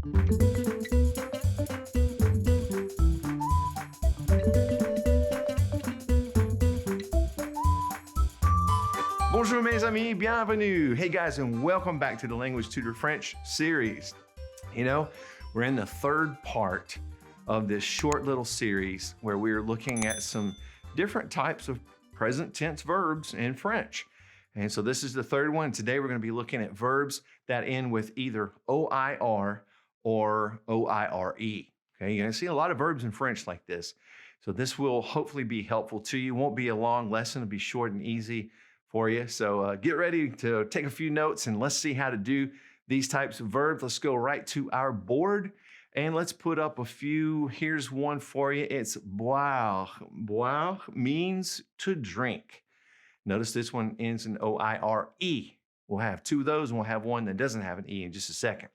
Bonjour mes amis, bienvenue. Hey guys, and welcome back to the Language Tutor French series. You know, we're in the third part of this short little series where we're looking at some different types of present tense verbs in French. And so this is the third one. Today we're going to be looking at verbs that end with either OIR or OIRE. Okay, you're going to see a lot of verbs in French like this. So this will hopefully be helpful to you. It won't be a long lesson. It'll be short and easy for you. So get ready to take a few notes and let's see how to do these types of verbs. Let's go right to our board and let's put up a few. Here's one for you. It's boire. Boire means to drink. Notice this one ends in OIRE. We'll have two of those and we'll have one that doesn't have an E in just a second.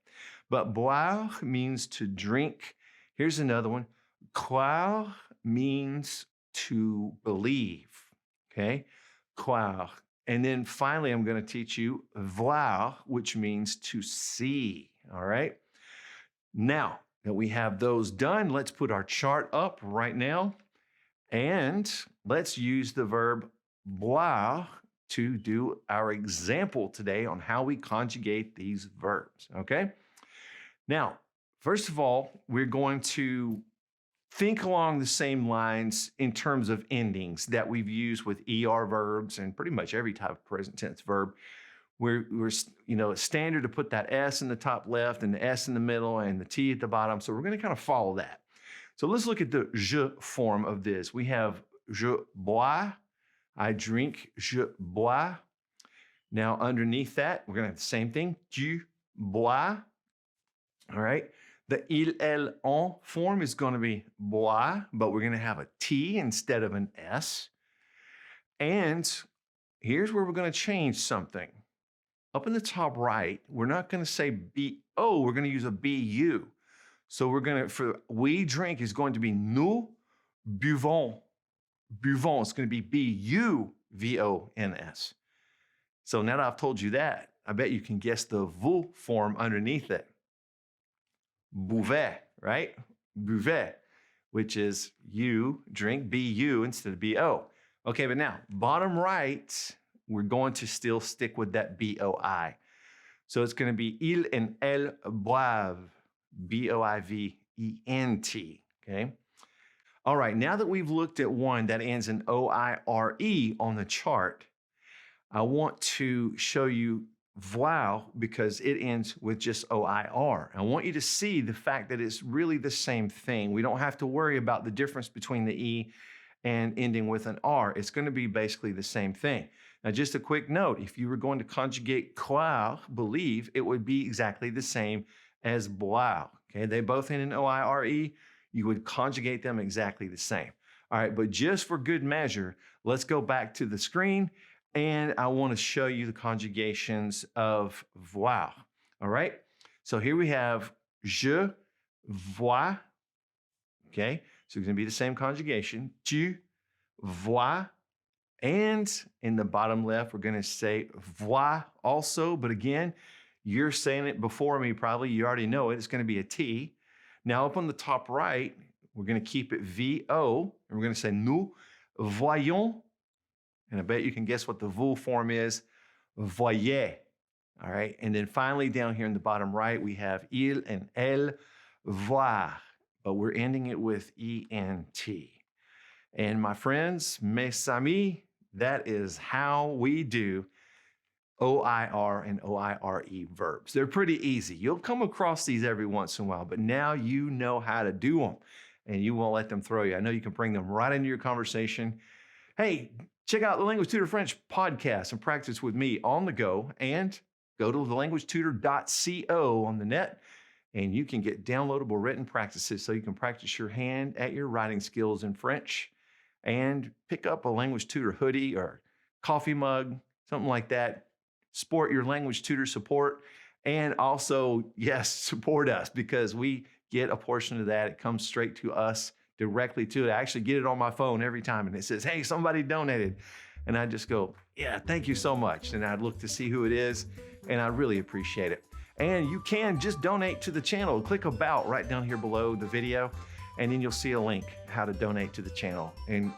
But boire means to drink. Here's another one. Croire means to believe. Okay? Croire. And then finally, I'm going to teach you voir, which means to see. All right. Now that we have those done, let's put our chart up right now. And let's use the verb boire to do our example today on how we conjugate these verbs. Okay. Now, first of all, we're going to think along the same lines in terms of endings that we've used with ER verbs and pretty much every type of present tense verb. We're it's standard to put that S in the top left and the S in the middle and the T at the bottom. So we're going to kind of follow that. So let's look at the je form of this. We have je bois, I drink, je bois. Now underneath that, we're going to have the same thing, tu bois. All right. The il, elle, on form is going to be bois, but we're going to have a T instead of an S. And here's where we're going to change something. Up in the top right, we're not going to say B-O, we're going to use a B-U. So we're going to, for we drink is going to be nous buvons. Buvons, it's going to be B-U-V-O-N-S. So now that I've told you that, I bet you can guess the vous form underneath it. Buvez, right? Buvez, which is you drink, B-U instead of B-O. Okay, but now, bottom right, we're going to still stick with that B-O-I. So it's going to be il and elle boivent, B-O-I-V-E-N-T, okay? All right, now that we've looked at one that ends in O-I-R-E on the chart, I want to show you voir because it ends with just OIR. I want you to see the fact that it's really the same thing. We don't have to worry about the difference between the E and ending with an R. It's going to be basically the same thing. Now, just a quick note, if you were going to conjugate croire, believe, it would be exactly the same as boire. Okay, they both end in OIRE. You would conjugate them exactly the same. All right, but just for good measure, let's go back to the screen and I want to show you the conjugations of voir. All right, so here we have je vois. Okay, so it's going to be the same conjugation. Tu vois. And in the bottom left, we're going to say vois also. But again, you're saying it before me probably. You already know it. It's going to be a T. Now up on the top right, we're going to keep it V-O. And we're going to say nous voyons. And I bet you can guess what the vous form is. Voyez. All right. And then finally down here in the bottom right, we have il and elle voir. But we're ending it with E-N-T. And my friends, mes amis, that is how we do OIR and OIRE verbs. They're pretty easy. You'll come across these every once in a while, but now you know how to do them and you won't let them throw you. I know you can bring them right into your conversation. Hey, check out the Language Tutor French podcast and practice with me on the go and go to thelanguagetutor.co on the net and you can get downloadable written practices so you can practice your hand at your writing skills in French and pick up a Language Tutor hoodie or coffee mug, something like that. Sport your Language Tutor support and also, yes, support us because we get a portion of that. It comes straight to us directly to it. I actually get it on my phone every time and it says, hey, somebody donated. And I just go, yeah, thank you so much. And I'd look to see who it is and I really appreciate it. And you can just donate to the channel. Click About right down here below the video, and then you'll see a link how to donate to the channel. And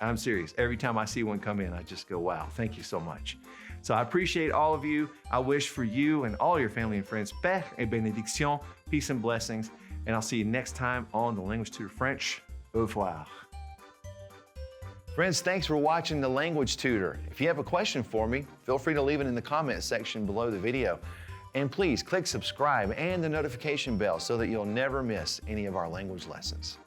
I'm serious, every time I see one come in, I just go, wow, thank you so much. So I appreciate all of you. I wish for you and all your family and friends, paix et bénédiction, peace and blessings. And I'll see you next time on The Language Tutor French. Au revoir. Friends, thanks for watching The Language Tutor. If you have a question for me, feel free to leave it in the comment section below the video. And please click subscribe and the notification bell so that you'll never miss any of our language lessons.